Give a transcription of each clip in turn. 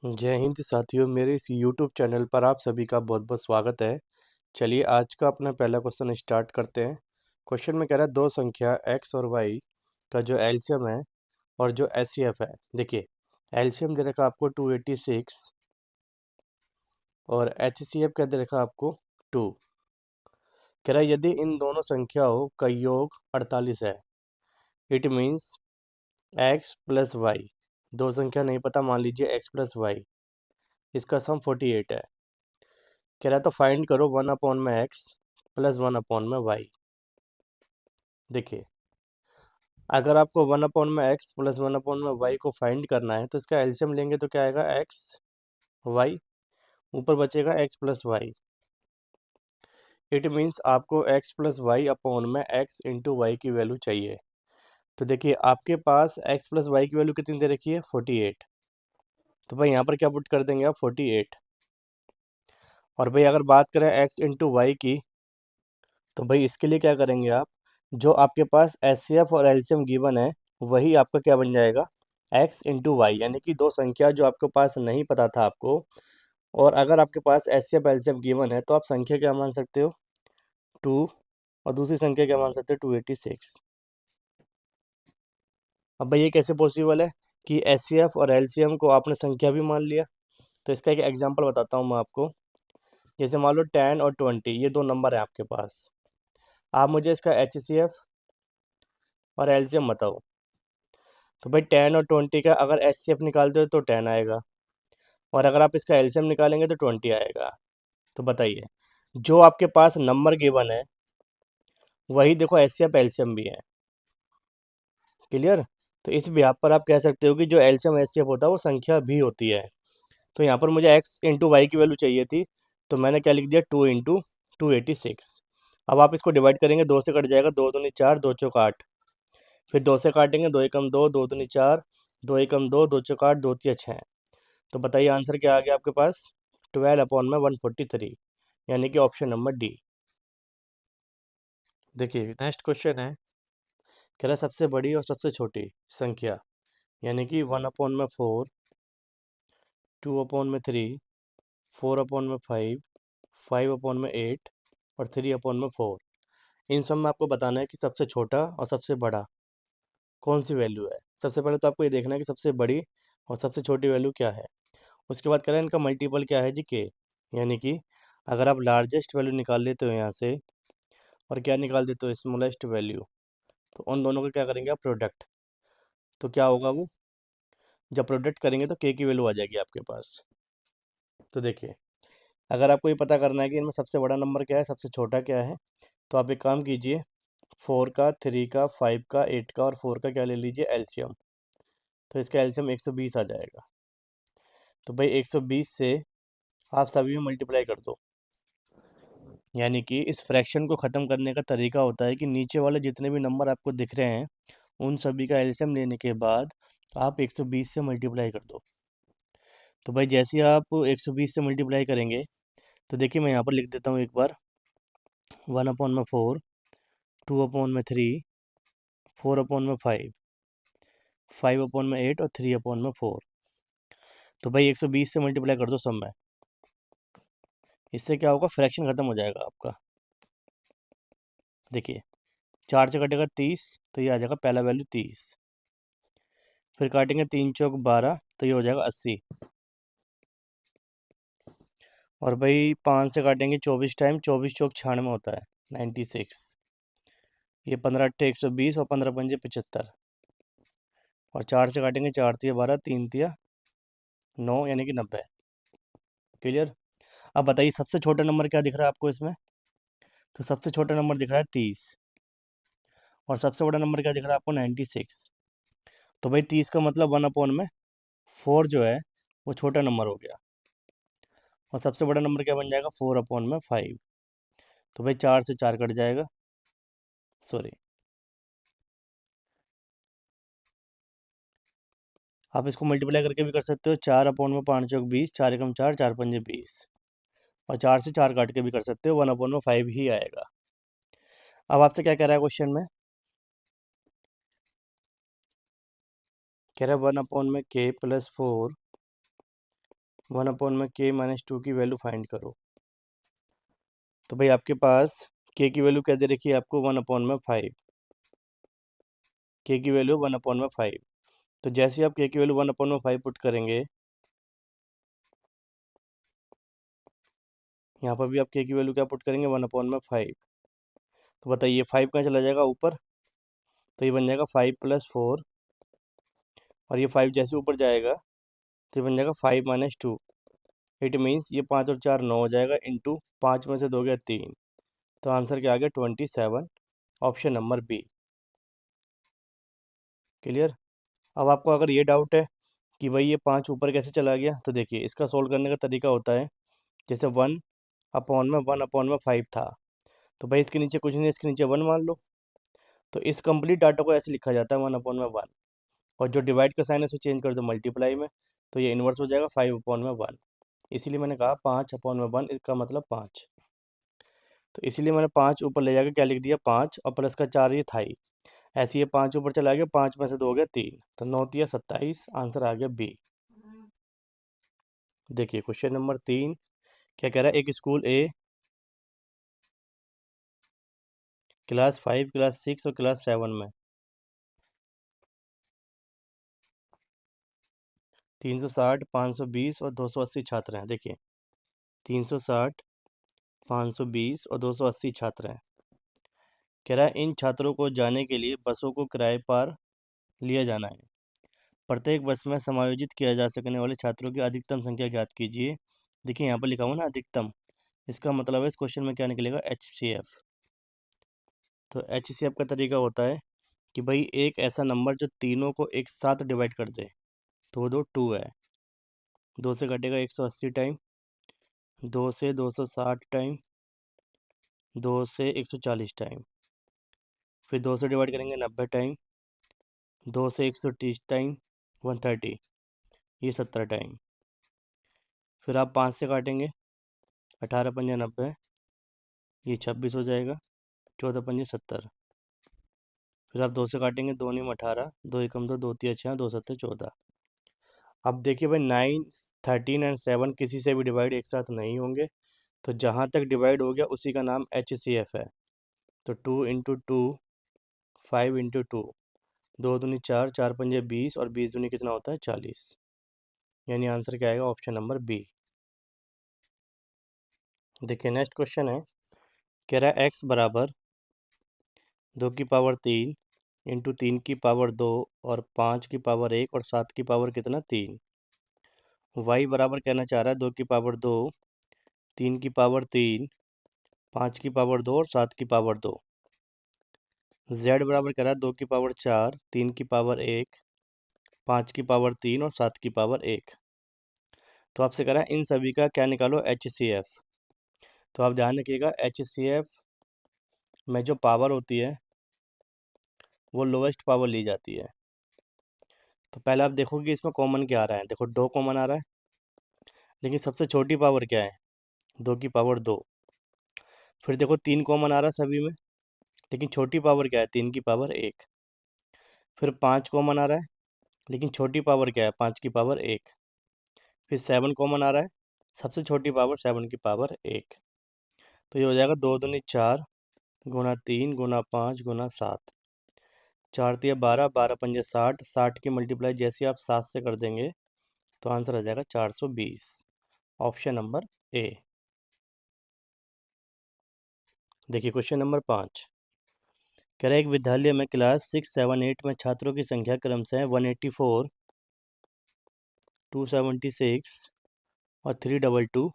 जय हिंद साथियों, मेरे इस यूट्यूब चैनल पर आप सभी का बहुत-बहुत स्वागत है। चलिए आज का अपना पहला क्वेश्चन स्टार्ट करते हैं। क्वेश्चन में कह रहा है 2 संख्या x और y का जो एलसीएम है और जो एचसीएफ है। देखिए, एलसीएम दे रखा है आपको 286 और एचसीएफ क्या दे रखा है आपको 2। कह रहा है यदि इन दोनों संख्याओं का योग 48 है, it means x plus Y. दो संख्या नहीं पता, मान लीजिए x प्लस वाई, इसका सम 48 है। कह रहा है तो फाइंड करो 1/x प्लस 1/y। देखिए, अगर आपको 1/x प्लस 1/y को फाइंड करना है तो इसका एलसीएम लेंगे तो क्या आएगा x y, ऊपर बचेगा x plus Y. It means आपको x प्लस वाई अपॉन में x इंटू वाई की वैल्यू चाहिए। तो देखिए, आपके पास x प्लस वाई की वैल्यू कितनी दे रखी है 48। तो भाई यहाँ पर क्या पुट कर देंगे आप 48। और भाई अगर बात करें x इंटू वाई की, तो भाई इसके लिए क्या करेंगे आप, जो आपके पास एचसीएफ और एलसीएम गिवन है वही आपका क्या बन जाएगा x इंटू वाई, यानी कि दो संख्या जो आपके पास नहीं पता था आपको, और अगर आपके पास एचसीएफ एलसीएम गिवन है तो आप संख्या क्या मान सकते हो 2, और दूसरी संख्या क्या मान सकते हो 286। अब भाई ये कैसे पॉसिबल है कि एचसीएफ और एलसीएम को आपने संख्या भी मान लिया। तो इसका एक एग्जाम्पल बताता हूँ मैं आपको। जैसे मान लो 10 और 20, ये दो नंबर है आपके पास। आप मुझे इसका एचसीएफ और एलसीएम बताओ। तो भाई 10 और 20 का अगर एचसीएफ निकालते हो तो 10 आएगा, और अगर आप इसका एलसीएम निकालेंगे तो 20 आएगा। तो बताइए, जो आपके पास नंबर गिवन है वही देखो एचसीएफ एलसीएम भी है। क्लियर? तो इस बिहाफ पर आप कह सकते हो कि जो एलसीएम एचसीएफ होता है वो संख्या भी होती है। तो यहाँ पर मुझे एक्स इंटू वाई की वैल्यू चाहिए थी, तो मैंने क्या लिख दिया 2 इंटू 286। अब आप इसको डिवाइड करेंगे, 2 से कट जाएगा, 2 दूनी 4, 2 चौक 8। फिर 2 से काटेंगे, 2 एकम 2, 2 दूनी 4, 2 एकम 2, 2 चौक 8, 2 तिया 6। तो बताइए आंसर क्या आ गया आपके पास 12/143, यानी कि ऑप्शन नंबर डी। देखिए नेक्स्ट क्वेश्चन है, कह रहा है सबसे बड़ी और सबसे छोटी संख्या, यानी कि 1/4, 2/3, 4/5, 5/8 और 3/4। इन सब में आपको बताना है कि सबसे छोटा और सबसे बड़ा कौन सी वैल्यू है। सबसे पहले तो आपको ये देखना है कि सबसे बड़ी और सबसे छोटी वैल्यू क्या है। उसके बाद करें इनका मल्टीपल क्या है जी के, यानी कि अगर आप लार्जेस्ट वैल्यू निकाल लेते हो यहाँ से और क्या निकाल देते हो स्मॉलेस्ट वैल्यू, तो उन दोनों का क्या करेंगे आप प्रोडक्ट। तो क्या होगा वो, जब प्रोडक्ट करेंगे तो के की वैल्यू आ जाएगी आपके पास। तो देखिए, अगर आपको ये पता करना है कि इनमें सबसे बड़ा नंबर क्या है सबसे छोटा क्या है, तो आप एक काम कीजिए, 4 का, 3 का, 5 का, 8 का और 4 का क्या ले लीजिए एलसीएम। तो इसका एलसीएम 120 आ जाएगा। तो भाई 120 से आप सभी में मल्टीप्लाई कर दो, यानी कि इस फ्रैक्शन को ख़त्म करने का तरीका होता है कि नीचे वाले जितने भी नंबर आपको दिख रहे हैं उन सभी का एलसीएम लेने के बाद आप 120 से मल्टीप्लाई कर दो। तो भाई जैसे ही आप 120 से मल्टीप्लाई करेंगे, तो देखिए मैं यहाँ पर लिख देता हूँ एक बार, 1/4, 2/3, 4/5, 5/8 और 3/4। तो भाई 120 से मल्टीप्लाई कर दो सब में। इससे क्या होगा, फ्रैक्शन ख़त्म हो जाएगा आपका। देखिए 4 से कटेगा 30, तो ये आ जाएगा पहला वैल्यू 30। फिर काटेंगे 3 चौक 12, तो ये हो जाएगा 80। और भाई 5 से काटेंगे 24 टाइम, 24 चौक 96 होता है 96। ये 15 अट्ठे 120 और 15 पंजे 75। और 4 से काटेंगे 4 तिया 12, 3 तिया 9, यानी कि 90। क्लियर? अब बताइए सबसे छोटा नंबर क्या दिख रहा है आपको इसमें, तो सबसे छोटा नंबर दिख रहा है 30, और सबसे बड़ा नंबर क्या दिख रहा है आपको 96। तो भाई 30 का मतलब 1/4 जो है वो छोटा नंबर हो गया, और सबसे बड़ा नंबर क्या बन जाएगा 4/5। तो भाई 4 से 4 कट जाएगा, सॉरी। आप इसको मल्टीप्लाई करके भी कर सकते हो, 4/5 4 एकम 4, 4 पंजे 20, और 4 से 4 काट के भी कर सकते हो, 1/5 ही आएगा। अब आपसे क्या कह रहा है क्वेश्चन में, कह रहा है 1/k + 4 1/k-2 की वैल्यू फाइंड करो। तो भाई आपके पास k की वैल्यू क्या दे रखी है आपको? 1/5। k की वैल्यू 1/5। तो जैसे ही आप k की वैल्यू 1/5 पुट करेंगे, यहाँ पर भी आप k की वैल्यू क्या पुट करेंगे? 1/5। तो बताइए 5 कहाँ चला जाएगा ऊपर? तो ये बन जाएगा 5 + 4, और ये 5 जैसे ऊपर जाएगा तो ये बन जाएगा 5 - 2। इट मीन्स ये 5 और 4 9 हो जाएगा, इंटू 5 में से 2 गया 3। तो आंसर क्या आ गया? 27। Option number B. क्लियर? अब आपको अगर ये डाउट है कि भाई ये 5 ऊपर कैसे चला गया, तो देखिए इसका सोल्व करने का तरीका होता है, जैसे 1/5 था, तो भाई इसके नीचे कुछ नहीं, इसके नीचे 1 मान लो। तो इस कंप्लीट डाटा को ऐसे लिखा जाता है 1/1, और जो डिवाइड का साइन है उसको चेंज कर दो मल्टीप्लाई में, तो ये इन्वर्स हो जाएगा 5/1। इसीलिए मैंने कहा 5/1, इसका मतलब 5। तो इसीलिए मैंने 5 ऊपर ले जाकर क्या लिख दिया? 5, और प्लस का 4 ये था ही। ऐसे ये 5 ऊपर चला गया, 5 में से 2 हो गया 3, तो 9 × 27, आंसर आ गया बी। देखिए क्वेश्चन नंबर 3 क्या कह रहा है? एक स्कूल ए क्लास 5, क्लास 6 और क्लास 7 में 360, 520 और 280 छात्र हैं। देखिए 360, 520 और 280 छात्र हैं। कह रहा है इन छात्रों को जाने के लिए बसों को किराए पर लिया जाना है। प्रत्येक बस में समायोजित किया जा सकने वाले छात्रों की अधिकतम संख्या ज्ञात कीजिए। देखिए यहाँ पर लिखा हुआ ना अधिकतम, इसका मतलब है इस क्वेश्चन में क्या निकलेगा? HCF। तो HCF का तरीका होता है कि भाई एक ऐसा नंबर जो तीनों को एक साथ डिवाइड कर दे। तो वो 2 है, 2 से कटेगा 180 टाइम, 2 से 260 टाइम, 2 से 140 टाइम, फिर 2 से डिवाइड करेंगे 90 टाइम, 2 से 130 टाइम, 130, ये 70 टाइम। फिर आप 5 से काटेंगे, 18 पंजे 90, ये 26 हो जाएगा, 14 पंजे 70। फिर आप 2 से काटेंगे, 2 × 18, 2 एकम 2, 2 × 6, 2 × 7 14। अब देखिए भाई 9, 13 एंड 7 किसी से भी डिवाइड एक साथ नहीं होंगे, तो जहाँ तक डिवाइड हो गया उसी का नाम HCF है। तो 2 × 2, 5 × 2, 2 दूनी 4, 4 पंजे 20, और 20 दूनी कितना होता है? 40। यानी आंसर क्या आएगा? Option number B. देखिए नेक्स्ट क्वेश्चन है, कह रहा है x बराबर 2 की पावर 3 इंटू 3 की पावर 2 और 5 की पावर 1 और 7 की पावर कितना? 3। y बराबर कहना चाह रहा है 2 की पावर 2, 3 की पावर 3, 5 की पावर 2 और 7 की पावर 2। z बराबर कह रहा है 2 की पावर 4, 3 की पावर 1, 5 की पावर 3 और 7 की पावर 1। तो आपसे कह रहा है इन सभी का क्या निकालो? HCF। तो आप ध्यान रखिएगा HCF में जो पावर होती है वो लोवेस्ट पावर ली जाती है। तो पहले आप देखोगे कि इसमें कॉमन क्या आ रहा है। देखो 2 कॉमन आ रहा है, लेकिन सबसे छोटी पावर क्या है? 2 की पावर 2। फिर देखो 3 कॉमन आ रहा है सभी में, लेकिन छोटी पावर क्या है? 3 की पावर 1। फिर 5 कॉमन आ रहा है, लेकिन छोटी पावर क्या है? 5 की पावर 1। फिर 7 कॉमन आ रहा है, सबसे छोटी पावर 7 की पावर 1। तो ये हो जाएगा 2 दूनी 4 गुना 3 गुना 5 गुना 7, 4 तिया 12, 12 पंजे 60, 60 की मल्टीप्लाई जैसे आप 7 से कर देंगे तो आंसर आ जाएगा 420। Option number A. देखिए क्वेश्चन नंबर 5 कह रहा है एक विद्यालय में क्लास 6, 7, 8 में छात्रों की संख्या क्रमशः 184, 276 और 322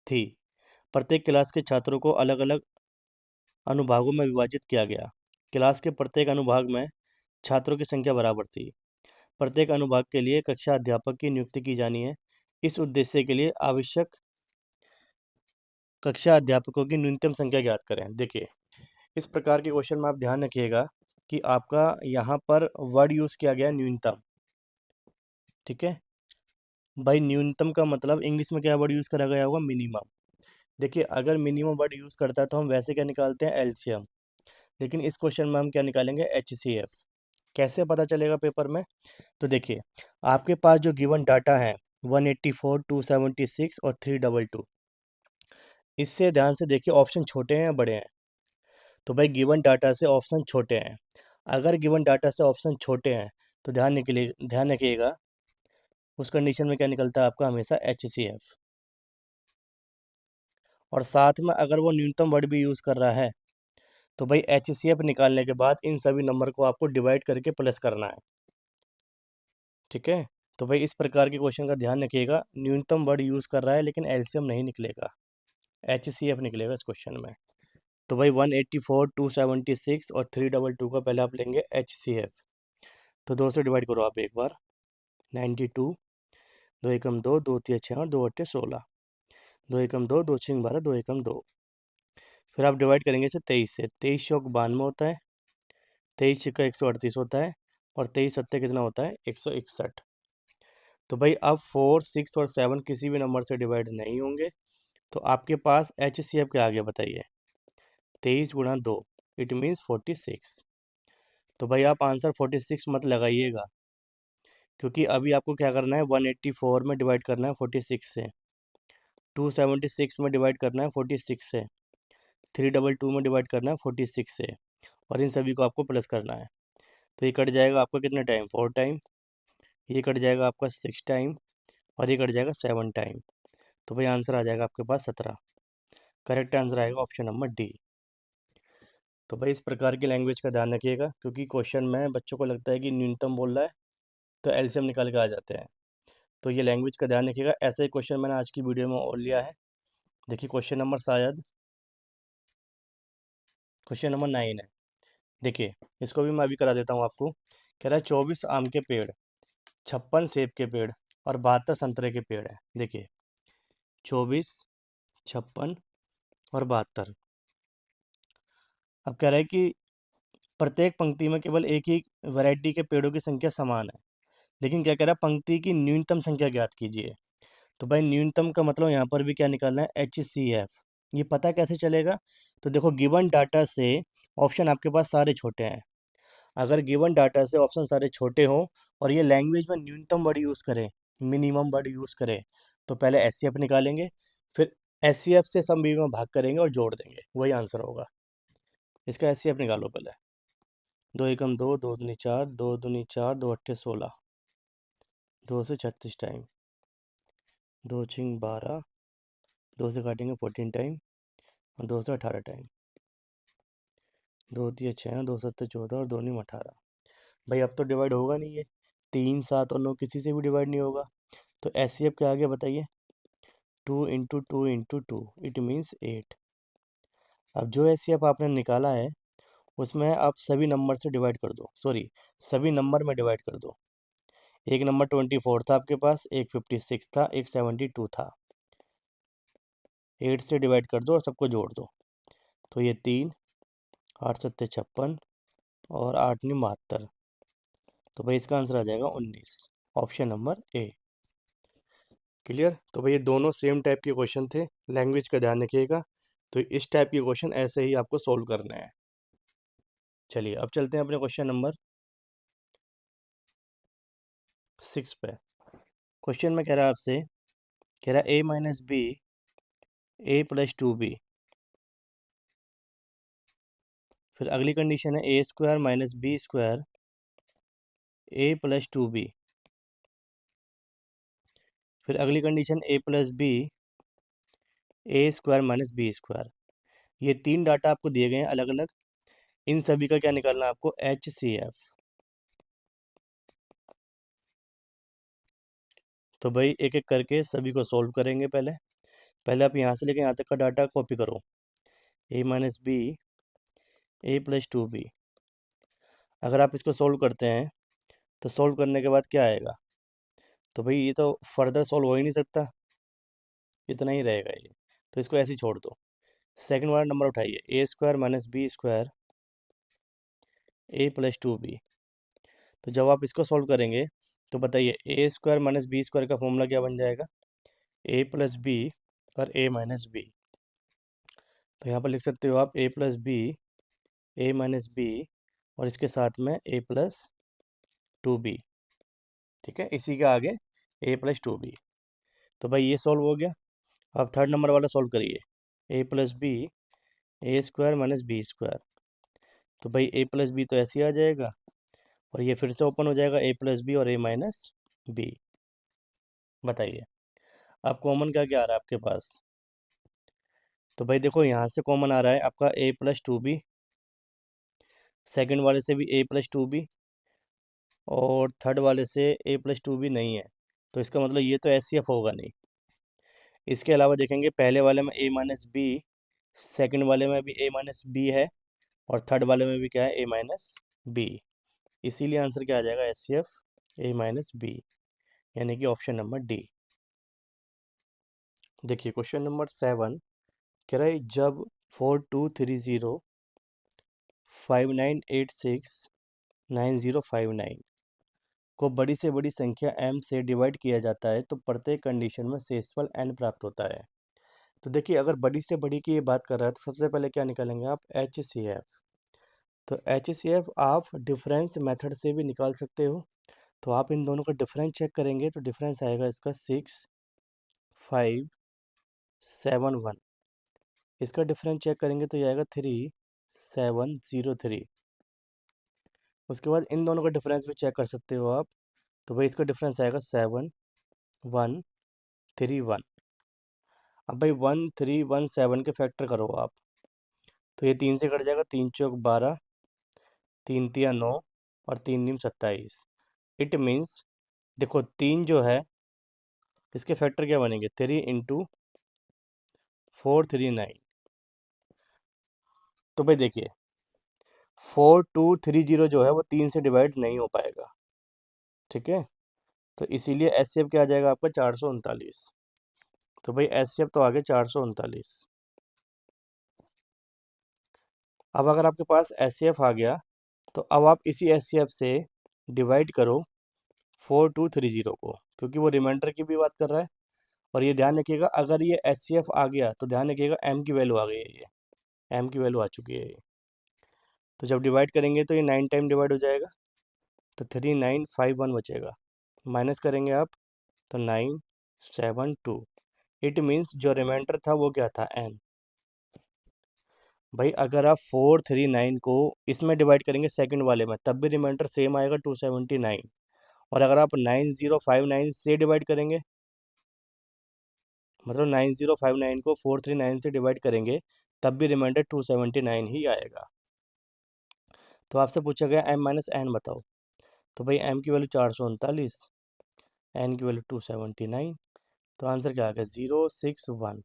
थी। प्रत्येक क्लास के छात्रों को अलग अलग अनुभागों में विभाजित किया गया। क्लास के प्रत्येक अनुभाग में छात्रों की संख्या बराबर थी। प्रत्येक अनुभाग के लिए कक्षा अध्यापक की नियुक्ति की जानी है। इस उद्देश्य के लिए आवश्यक कक्षा अध्यापकों की न्यूनतम संख्या ज्ञात करें। देखिए इस प्रकार के क्वेश्चन में आप ध्यान रखिएगा कि आपका यहाँ पर वर्ड यूज़ किया गया न्यूनतम। ठीक है भाई, न्यूनतम का मतलब इंग्लिश में क्या वर्ड यूज़ करा गया होगा? मिनिमम। देखिए अगर मिनिमम वर्ड यूज़ करता है तो हम वैसे क्या निकालते हैं? एलसीएम। लेकिन इस क्वेश्चन में हम क्या निकालेंगे? HCF। कैसे पता चलेगा पेपर में? तो देखिए आपके पास जो गिवन डाटा है 184, 276 और 322। इससे ध्यान से देखिए ऑप्शन छोटे हैं या बड़े हैं। तो भाई गिवन डाटा से ऑप्शन छोटे हैं। अगर गिवन डाटा से ऑप्शन छोटे हैं तो ध्यान रखिएगा उस कंडीशन में क्या निकलता है आपका हमेशा HCF। और साथ में अगर वो न्यूनतम वर्ड भी यूज़ कर रहा है तो भाई HCF निकालने के बाद इन सभी नंबर को आपको डिवाइड करके प्लस करना है। ठीक है, तो भाई इस प्रकार के क्वेश्चन का ध्यान रखिएगा, न्यूनतम वर्ड यूज़ कर रहा है लेकिन LCM नहीं निकलेगा, HCF निकलेगा इस क्वेश्चन में। तो भाई 184, 276 और 322 का पहले आप लेंगे HCF। तो 2 से डिवाइड करो आप एक बार, 92, 2 एकम 2, 2 तिया 6 और 2 अट्ठे 16, 2 एकम 2, 2 छिंग 12, 2 एकम 2। फिर आप डिवाइड करेंगे इसे 23 से, 23 चौक 92 होता है, 23 छिक्का 138 होता है और 23 सत्ते कितना होता है 161। तो भाई अब 4, 6 और 7 किसी भी नंबर से डिवाइड नहीं होंगे, तो आपके पास HCF क्या आ गया बताइए, 23 गुणा 2 इट मीन्स 46। तो भाई आप आंसर 46 मत लगाइएगा, क्योंकि अभी आपको क्या करना है 184 में डिवाइड करना है 46 से, 276 में डिवाइड करना है 46 से, 322 में डिवाइड करना है 46 से, और इन सभी को आपको प्लस करना है। तो ये कट जाएगा आपका कितने टाइम, 4 टाइम, ये कट जाएगा आपका 6 टाइम और ये कट जाएगा 7 टाइम। तो भाई आंसर आ जाएगा आपके पास 17। करेक्ट आंसर आएगा ऑप्शन नंबर डी। तो भाई इस प्रकार की लैंग्वेज का ध्यान रखिएगा, क्योंकि क्वेश्चन में बच्चों को लगता है कि न्यूनतम बोल रहा है तो एलसीएम निकाल के आ जाते हैं। तो ये लैंग्वेज का ध्यान रखिएगा। ऐसा ही क्वेश्चन मैंने आज की वीडियो में और लिया है। देखिए क्वेश्चन नंबर शायद क्वेश्चन नंबर 9 है। देखिए इसको भी मैं अभी करा देता हूँ आपको। कह रहा है 24 आम के पेड़, 56 सेब के पेड़ और 72 संतरे के पेड़ हैं। देखिए 24, 56 और 72। अब कह रहा है कि प्रत्येक पंक्ति में केवल एक ही वैरायटी के पेड़ों की संख्या समान है, लेकिन क्या कह रहा है पंक्ति की न्यूनतम संख्या ज्ञात कीजिए। तो भाई न्यूनतम का मतलब यहाँ पर भी क्या निकालना है, HCF। ये पता कैसे चलेगा, तो देखो गिवन डाटा से ऑप्शन आपके पास सारे छोटे हैं। अगर गिवन डाटा से ऑप्शन सारे छोटे हों और ये लैंग्वेज में न्यूनतम वर्ड यूज़ करें, मिनिमम वर्ड यूज़ करें, तो पहले HCF निकालेंगे, फिर HCF से सम में भाग करेंगे और जोड़ देंगे, वही आंसर होगा। इसका HCF निकालो पहले। 2 एकम 2, 2 दूनी 4, 2 दूनी 4, 2 अट्ठे 16, 2 से 36 टाइम, 2 छिंग 12, 2 से काटेंगे 14 टाइम और 2 से 18 टाइम, 2 तिया 6, 2 सत्ते 14 और 2 नीम 18। भाई अब तो डिवाइड होगा नहीं ये, 3, 7 और 9 किसी से भी डिवाइड नहीं होगा। तो HCF क्या आ गया बताइए, 2 इंटू 2 इंटू 2 इट मीन्स 8। अब जो HCF आपने निकाला है उसमें आप सभी नंबर से डिवाइड कर दो, सॉरी सभी नंबर में डिवाइड कर दो। एक नंबर 24 था आपके पास, एक 56 था, एक 72 था। 8 से डिवाइड कर दो और सबको जोड़ दो। तो ये 3, 8 सत्ते 56 और 8 नी 72। तो भाई इसका आंसर आ जाएगा 19, ऑप्शन नंबर ए। क्लियर। तो भाई ये दोनों सेम टाइप के क्वेश्चन थे, लैंग्वेज का ध्यान रखिएगा। तो इस टाइप के क्वेश्चन ऐसे ही आपको सोल्व करने हैं। चलिए अब चलते हैं अपने क्वेश्चन नंबर 6 पे। क्वेश्चन में कह रहा है आपसे, कह रहा है a minus B A plus 2b। फिर अगली कंडीशन है A square minus B square A plus 2b। फिर अगली condition A plus B A square minus B square. ये 3 डाटा आपको दिए गए हैं अलग अलग, इन सभी का क्या निकालना है आपको, HCF। तो भाई एक एक करके सभी को सॉल्व करेंगे। पहले पहले आप यहाँ से लेके यहाँ तक का डाटा कॉपी करो, a minus B A plus 2b। अगर आप इसको सॉल्व करते हैं तो सॉल्व करने के बाद क्या आएगा, तो भाई ये तो फर्दर सॉल्व हो ही नहीं सकता, इतना ही रहेगा ये, तो इसको ऐसे ही छोड़ दो। सेकंड वाला नंबर उठाइए, ए square minus B square A plus 2b। तो जब आप इसको सॉल्व करेंगे तो बताइए ए स्क्वायर माइनस बी स्क्वायर का फॉर्मूला क्या बन जाएगा, ए प्लस बी और ए माइनस बी। तो यहाँ पर लिख सकते हो आप ए प्लस बी ए माइनस बी और इसके साथ में ए प्लस 2b। ठीक है, इसी के आगे a प्लस 2b। तो भाई ये सॉल्व हो गया। अब थर्ड नंबर वाला सॉल्व करिए। ए plus B, A square minus B square. तो भाई ए प्लस बी तो ऐसे ही आ जाएगा, और ये फिर से ओपन हो जाएगा, ए प्लस बी और ए माइनस बी। बताइए अब कॉमन क्या क्या आ रहा है आपके पास। तो भाई देखो यहाँ से कॉमन आ रहा है आपका ए प्लस टू बी, सेकेंड वाले से भी ए प्लस टू बी, और थर्ड वाले से ए प्लस टू बी नहीं है, तो इसका मतलब ये तो एस सी एफ होगा नहीं। इसके अलावा देखेंगे पहले वाले में ए माइनस बी, सेकेंड वाले में भी ए माइनस बी है, और थर्ड वाले में भी क्या है, ए माइनस बी। इसीलिए आंसर क्या आ जाएगा, S C F A minus B, यानी कि ऑप्शन नंबर डी। देखिए क्वेश्चन नंबर 7 कह रहा है जब 423059869059 को बड़ी से बड़ी संख्या m से डिवाइड किया जाता है तो प्रत्येक कंडीशन में शेषफल n प्राप्त होता है। तो देखिए अगर बड़ी से बड़ी की ये बात कर रहा है तो सबसे पहले क्या निकालेंगे आप, एच सी एफ। तो एच सी एफ आप डिफरेंस मेथड से भी निकाल सकते हो। तो आप इन दोनों का डिफरेंस चेक करेंगे तो डिफरेंस आएगा इसका 6571। इसका डिफरेंस चेक करेंगे तो ये आएगा 3703। उसके बाद इन दोनों का डिफरेंस भी चेक कर सकते हो आप। तो भाई इसका डिफरेंस आएगा 7131। अब भाई 1317 के फैक्टर करो आप, तो ये 3 से कट जाएगा, 3 चौक 12, 3 तिया 9, और 3 नीम 27। इट मीन्स देखो 3 जो है इसके फैक्टर क्या बनेंगे, 3 × 4 39। तो भाई देखिए 4230 जो है वो 3 से डिवाइड नहीं हो पाएगा, ठीक है। तो इसीलिए एस सी एफ क्या आ जाएगा आपका, 439। तो भाई एस सी एफ तो आ गया 439। अब अगर आपके पास एस सी एफ आ गया तो अब आप इसी एस सी एफ से डिवाइड करो 4230 को, क्योंकि वो रिमाइंडर की भी बात कर रहा है। और ये ध्यान रखिएगा अगर ये एच सी एफ आ गया तो ध्यान रखिएगा एम की वैल्यू आ गई है, ये एम की वैल्यू आ चुकी है ये। तो जब डिवाइड करेंगे तो ये 9 टाइम डिवाइड हो जाएगा, तो 3951 बचेगा। माइनस करेंगे आप तो 972। इट मीन्स जो रिमाइंडर था वो क्या था, एन। भाई अगर आप 439 को इसमें डिवाइड करेंगे सेकंड वाले में तब भी रिमाइंडर सेम आएगा, 279। और अगर आप 9059 से डिवाइड करेंगे, मतलब 9059 को 439 से डिवाइड करेंगे तब भी रिमाइंडर 279 ही आएगा। तो आपसे पूछा गया m माइनस एन बताओ। तो भाई m की वैल्यू 439, n की वैल्यू 279। तो आंसर क्या आ गया, 061,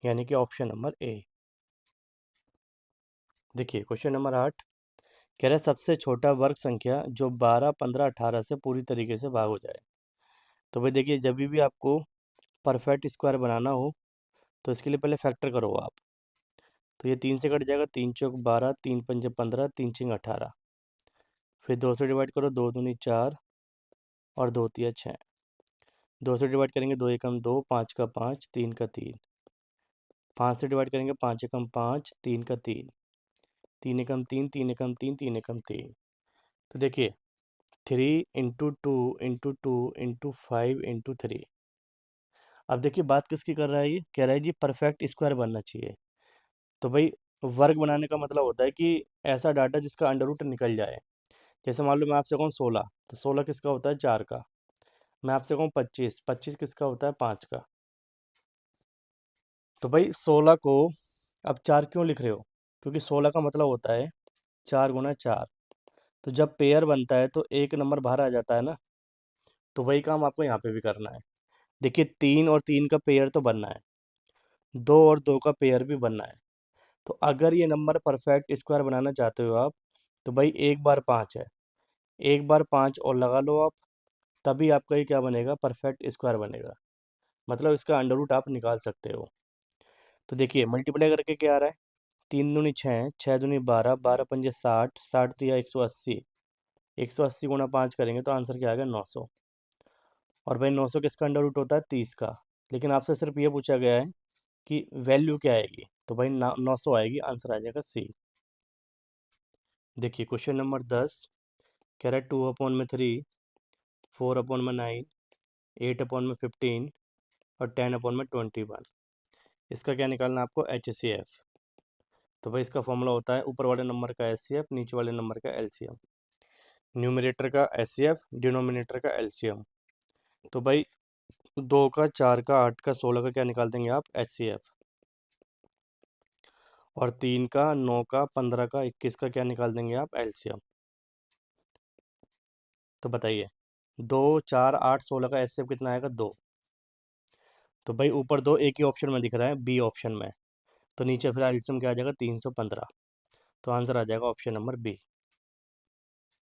यानी कि ऑप्शन नंबर ए। देखिए क्वेश्चन नंबर 8 कह रहा है सबसे छोटा वर्ग संख्या जो 12, 15, 18 से पूरी तरीके से भाग हो जाए। तो भाई देखिए जब भी आपको परफेक्ट स्क्वायर बनाना हो तो इसके लिए पहले फैक्टर करो आप। तो ये 3 से कट जाएगा, 3 चौक 12, 3 पंजे 15, 3 छंग 18। फिर 2 से डिवाइड करो, 2 दूनी 4 और 2 तिया 6। 2 से डिवाइड करेंगे, 2 एकम 2, 5 का 5, 3 का 3। 5 से डिवाइड करेंगे, 5 एकम 5, 3 का 3, 3 एकम 3, 3 एकम 3, 3 एकम 3। तो देखिए 3 × 2 × 2 × 5 × 3। अब देखिए बात किसकी कर रहा है, ये कह रहा है जी परफेक्ट स्क्वायर बनना चाहिए। तो भाई वर्ग बनाने का मतलब होता है कि ऐसा डाटा जिसका अंडर रूट निकल जाए। जैसे मान लो मैं आपसे कहूँ 16, तो 16 किसका होता है, 4 का। मैं आपसे कहूँ 25, 25 किसका होता है, 5 का। तो भाई 16 को अब 4 क्यों लिख रहे हो, क्योंकि 16 का मतलब होता है 4 × 4। तो जब पेयर बनता है तो एक नंबर बाहर आ जाता है ना, तो वही काम आपको यहाँ पे भी करना है। देखिए 3 और 3 का पेयर तो बनना है, 2 और 2 का पेयर भी बनना है। तो अगर ये नंबर परफेक्ट स्क्वायर बनाना चाहते हो आप, तो भाई एक बार 5 है, एक बार 5 और लगा लो आप, तभी आपका ये क्या बनेगा, परफेक्ट स्क्वायर बनेगा। मतलब इसका अंडर रूट आप निकाल सकते हो। तो देखिए मल्टीप्लाई करके क्या आ रहा है, 3 दूनी 6, 6 दूनी 12, 12 पंजे 60, 60 तिया 180। 180 × 5 करेंगे तो आंसर क्या आ गया, 900। और भाई 900 किसका अंडर रूट होता है, 30 का। लेकिन आपसे सिर्फ ये पूछा गया है कि वैल्यू क्या आएगी, तो भाई 900 आएगी, आंसर आ जाएगा सी। देखिए क्वेश्चन नंबर 10 कह रहा है 2/3, 4/9, 8/15, और 10/21। इसका क्या निकालना है आपको? HCF। तो भाई इसका फॉर्मूला होता है ऊपर वाले नंबर का HCF, नीचे वाले नंबर का LCM। न्यूमरेटर का HCF, डिनोमिनेटर का LCM। तो भाई 2 का, 4 का, 8 का, 16 का क्या निकाल देंगे आप? HCF। और 3 का, 9 का, 15 का, 21 का क्या निकाल देंगे आप? LCM। तो बताइए 2, 4, 8, 16 का HCF कितना आएगा? 2। तो भाई ऊपर 2 एक ही ऑप्शन में दिख रहा है, बी ऑप्शन में। तो नीचे फिर एल्सियम क्या आ जाएगा? 315। तो आंसर आ जाएगा ऑप्शन नंबर बी।